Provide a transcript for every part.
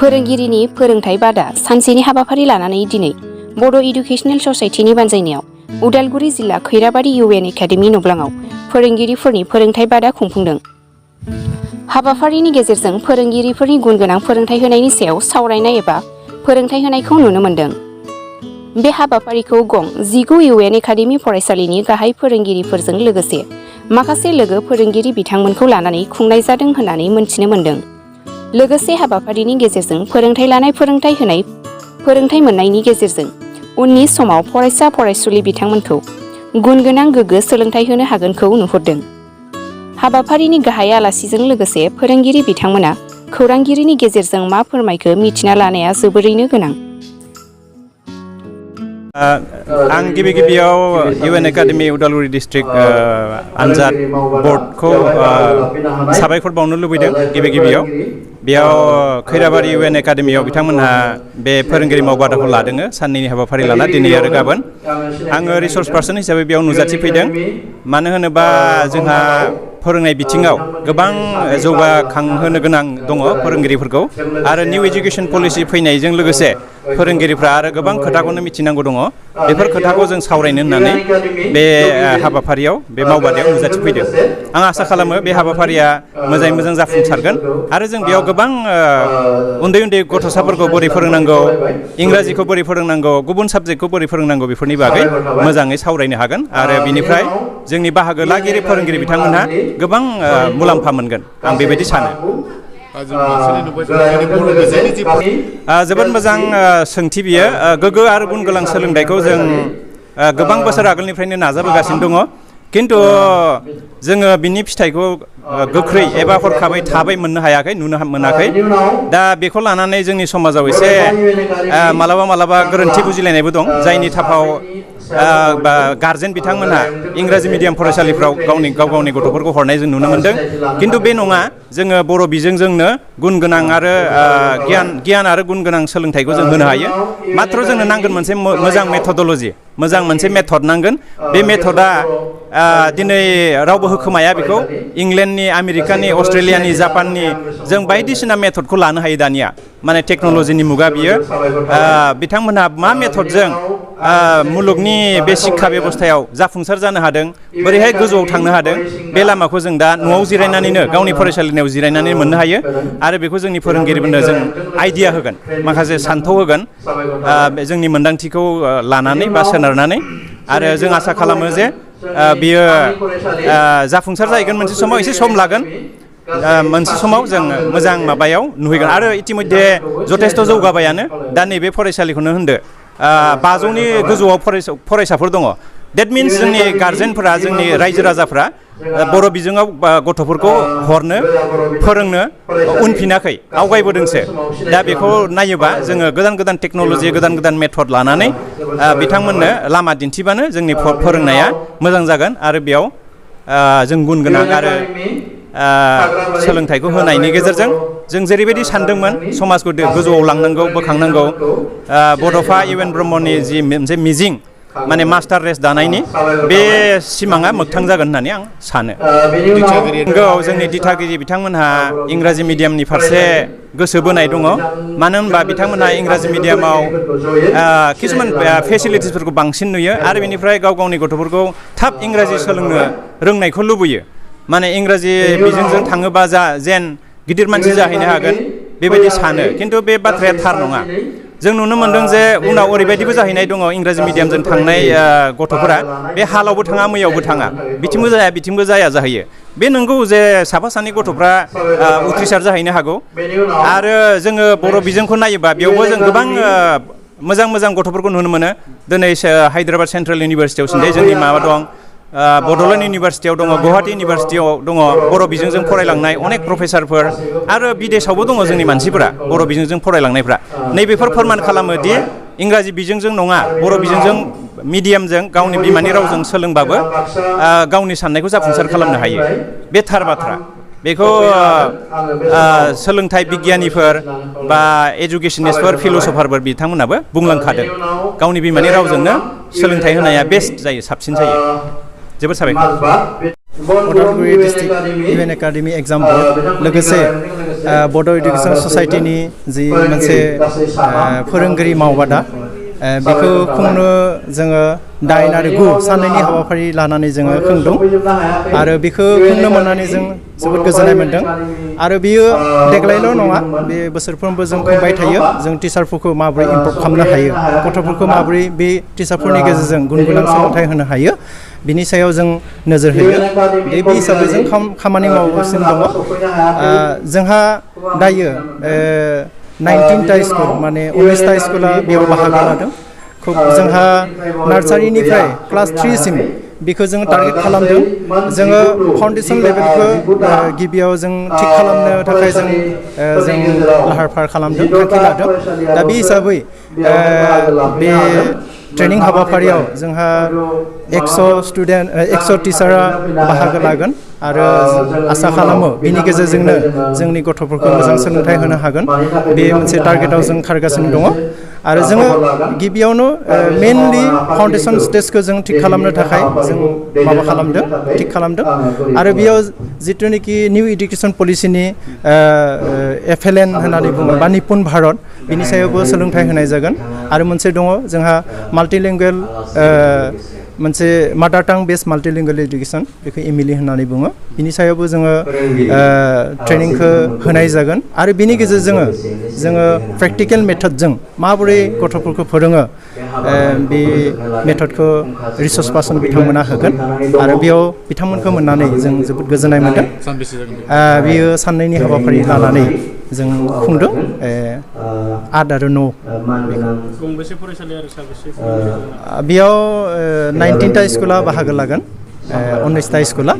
फोरोंगिरिनि फोरोंथाय बादा सानसेनि हाबाफारि लानानै दिनै बड' इडुकेसनेल ससाइटिनि बानजायनायाव उदालगुरि जिल्ला खैराबारि U.N Acadomey नब्लाङाव फोरोंगिरिफोरनि फोरोंथाय बादा खुंफुंदों। हाबाफारिनि गेजेरजों फोरोंगिरिफोरनि गुन गोनां फोरोंथाय होनायनि सायाव सावरायनाय एबा फोरोंथाय होनायखौ नुनो मोन्दों। बे हाबाफारिखौ गं 19 U.N Acadomey फरायसालिनि गाहाय फोरोंगिरिफोरजों लोगोसे माखासे लोगो फोरोंगिरि बिथांमोनखौ लानानै खुंनाय जादों होननानै मोनथिनो मोन्दों। लोगोसे हाबाफारिनि गेजेरजों फोरोंथाय लानाय फोरोंथाय मोननायनि गेजेरजों उननि समाव फरायसा फरायसुलि बिथांमोनखौ गुन गोनां गोग्गो सोलोंथाय होनो हागोनखौ नुहुरदों। हाबाफारिनि गाहाय आलासिजों लोगोसे फोरोंगिरि बिथांमोना खौरांगिरिनि गेजेरजों मा फोरमायखो मिथिना लानाया जोबोरैनो गोनां। आं गिबियाव U.N Acadomey उदालगुरि डिस्ट्रिक्ट आनजाद बर्डखौ साबायखर बावनो लुबैदों। गिबियाव बेयाव खैराबारि U.N Acadomeyआव बिथांमोनहा बे फोरोंगिरि मावबादाखौ लादों साननैनि हाबाफारि लाना दिनै आरो गाबोन। आङो रिसर्स पार्सन हिसाबै बेयाव नुजाथिफैदों। मानो होनोबा जोंहा फोरोंनाय बिथिङाव गोबां जौगाखांहोनो गोनां दङ फोरोंगिरिफोरखौ आरो निउ एजुकेशन पलिसि फैनायजों लोगोसे फोरोंगिरिफ्रा आरो गोबां खोथाखौनो मिथिनांगौ दङ। बेफोर खोथाखौ जों सावरायनो होननानै बे हाबाफारियाव बे मावबादायाव नुजाथिफैदों। आं आसा खालामो बे हाबाफारिया मोजाङै मोजां जाफुंसारगोन आरो जों बेयाव गोबां उन्दै गथ'साफोरखौ बोरै फोरोंनांगौ, इंराजिखौ बोरै फोरोंनांगौ, गुबुन साबजेक्टखौ बोरै फोरोंनांगौ बेफोरनि बागै मोजाङै सावरायनो हागोन आरो बिनिफ्राय जोंनि बाहागो लागिरि फोरोंगिरि बिथांमोनहा गोबां मुलाम्फा मोनगोन आं बेबायदि सानो। जोबोद मोजां सोंथि बियो। गोग्गो आरो गुन गोनां सोलोंथाइखौ जों गोबां बोसोर आगोलनिफ्रायनो नाजाबोगासिनो दङ। खिन्थु जोङो बिनि फिथाइखौ गोख्रै एबा हरखाबै थाबै मोननो हायाखै, नुनो मोनाखै। दा बेखौ लानानै जोंनि समाजाव एसे मालाबा गोरोन्थि बुजिलायनायबो दं, जायनि थाखाय गारजेन बिथांमोनहा इंराजि मिडियाम फरायसालिफ्राव गावनि गथ'फोरखौ हरनाय जों नुनो मोन्दों। खिन्थु बे नङा, जोङो बर' बिजोंजोंनो गुन गोनां आरो गियान आरो गुन गोनां सोलोंथाइखौ जों होनो हायो। माथ्र जोंनो नांगोन मोनसे मोजां मेथडल'जि, मोजां मोनसे मेथड नांगोन। बे मेथडआ दिनै रावबो होखोमाया बेखौ। इंलेन्डनि, आमेरिकानि, अस्ट्रेलियानि, जापाननि जों बायदिसिना मेथडखौ लानो हायो दानिया। माने टेक्न'लजिनि मुगा बियो। बिथांमोनहा मा मेथडजों मुलुगनि बे शिक्षा बेबस्थायाव जाफुंसार जानो हादों, बोरैहाय गोजौआव थांनो हादों, बे लामाखौ जों दा न'आव जिरायनानैनो गावनि फरायसालिनियाव जिरायनानै मोननो हायो आरो बेखौ जोंनि फोरोंगिरिफोरनो जों आइडिया होगोन, माखासे सान्थौ होगोन जोंनि मोन्दांथिखौ लानानै बा सोनारनानै। आरो जों आसा खालामो जे बियो जाफुंसार जाहैगोन। मोनसे समाव एसे सम लागोन, मोनसे समाव जों मोजां माबायाव नुहैगोन। आरो इतिमध्य जथेस्थ' जौगाबायानो। दा नैबे फरायसालिखौनो होनदो 500नि गोजौआव फरायसाफोर दङ। देट मिन्स जोंनि गार्जेनफोरा, जोंनि रायजो राजाफ्रा बर' बिजोङाव गथ'फोरखौ हरनो फोरोंनो उनफिनाखै, आवगायबोदोंसो। दा बेखौ नायोबा जोङो गोदान टेक्न'लजि, गोदान मेथड लानानै बिथांमोननो लामा दिन्थिबानो जोंनि फोरोंनाया मोजां जागोन आरो बेयाव जों गुन गोनां आरो सोलोंथाइखौ होनायनि गेजेरजों जों जेरैबायदि सानदोंमोन समाजखौ गोजौआव लांनांगौ, बोखांनांगौ, बड'फा U.N ब्रह्मनि जि मोनसे मिजिं, माने मास्टार रेस दानायनि, बे सिमाङा मोगथां जागोन होननानै आं सानो। नंगौ, जोंनि दिथागिरि बिथांमोनहा इंराजि मिडियामनि फारसे गोसो बोनाय दङ। मानो होनबा बिथांमोनहा इंराजि मिडियामाव किसुमान फेसिलिटिसफोरखौ बांसिन नुयो आरो बेनिफ्राय गावनि गथ'फोरखौ थाब इंराजि सोलोंनो रोंनायखौ लुबैयो। माने इंराजि बिजोंजों थाङोबा जेन गिदिर मानसि जाहैनो हागोन बेबायदि सानो। खिन्थु बे बाथ्राया थार नङा। जों नुनो मोन्दों जे उनाव ओरैबायदिबो जाहैनाय दङ, इंराजि मिडियामजों थांनाय गथ'फोरा बे हालावबो थाङा, मैयावबो थाङा, बिथिंबो जाया जाहैयो। बे नंगौ जे साफा सानै गथ'फ्रा उथ्रिसार जाहैनो हागौ। आरो जोङो बर' बिजोंखौ नायोबा बेयावबो जों गोबां मोजां गथ'फोरखौ नुनो मोनो। दिनै हायद्राबाद सेन्ट्रेल इउनिभारसिटियाव सिन्थाय जोंनि माबा दं, बड'लेण्ड इउनिभारसिटियाव दङ, गुवाहाटी इउनिभारसिटियाव दङ बर' बिजोंजों फरायलांनाय अनेक प्रफेसारफोर, आरो बिदेशावबो दङ जोंनि मानसिफोरा बर' बिजोंजों फरायलांनायफ्रा। नैबेफोर फोरमान खालामो दि इंराजि बिजोंजों नङा, बर' बिजोंजों मिडियामजों गावनि बिमानि रावजों सोलोंबाबो गावनि साननायखौ जाफुंसार खालामनो हायो। बे थार बाथ्रा। बेखौ सोलोंथाइ बिगियानिफोर बा एजुकेशनिस्टफोर, फिल'सफारफोर बिथांमोनाबो बुंलांखादों, गावनि बिमानि रावजोंनो सोलोंथाइ होनाया बेस्ट जायो, साबसिन जायो। जोबोद साबायखर। Udalguri district UN Acadomey exam board लोगोसे बड' इडुकेसन ससाइटिनि जि मोनसे फोरोंगिरि मावबादा बेखौ खुंनो जोङो 8 आरो 9 साननैनि हाबाफारि लानानै जोङो खुंदों आरो बेखौ खुंनो मोननानै जों जोबोद गोजोननाय मोन्दों आरो बियो देग्लायल' नङा बे बोसोरफ्रोमबो जों खुंबाय थायो जों टिचारफोरखौ माबोरै इमप्रुभ खालामनो हायो गथ'फोरखौ माबोरै बे टिचारफोरनि गेजेरजों गुन गोनां सोलोंथाइ होनो हायो बिनि सायाव जों नोजोर होयो बे हिसाबै जों खामानि मावगासिनो दङ जोंहा दायो 19टा स्कुल माने 19टा स्कुला बेयाव बाहागो लादों जोंहा नार्सारिनिफ्राय क्लास 3 सिम बेखौ जों टारगेट खालामदों जोङो फाउन्डेसन लेभेलखौ गिबियाव जों थिक खालामनो थाखाय जों लाहार फाहार खालामदों थांखि लादों दा बे हिसाबै बे ट्रेनिं हाबाफारियाव जोंहा 100 टिचारा बाहागो लागोन आरो आसा खालामो बिनि गेजेरजोंनो जोंनि गथ'फोरखौ मोजां सोलोंथाइ होनो हागोन बे मोनसे टारगेटाव जों खारगासिनो दङ आरो जोङो गिबियावनो मेनलि फाउन्डेसन स्टेजखौ जों थिक खालामनो थाखाय जों माबा खालामदों थिक खालामदों आरो बेयाव जिथुनिखि निउ इडुकेसन पलिसिनि FLN होननानै बुङो बा निपुन भारत बिनि सायावबो सोलोंथाइ होनाय जागोन आरो मोनसे दङ जोंहा माल्टिलिंगुवेल मोनसे मादार टां बेस्ड माल्टिलिंगुवेल इडुकेसन बेखौ एमिलि होननानै बुङो बिनि सायावबो जोङो ट्रेनिंखौ होनाय जागोन आरो बिनि गेजेरजों जोङो प्रेक्टिकेल मेथडजों माबोरै गथ'फोरखौ फोरोङो बे मेथडखौ रिसर्च पार्सन बिथांमोना होगोन आरो बेयाव बिथांमोनखौ मोननानै जों जोबोद गोजोननाय मोन्दों बेयो साननैनि हाबाफारि लानानै जों खुंदों 8 आरो 9 गंबेसे फरायसालि आरो साबेसे बेयाव 19टा स्कुला बाहागो लागोन 19टा स्कुला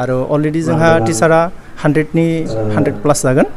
आरो अलरेडि जोंहा टिचारा 100 प्लास जागोन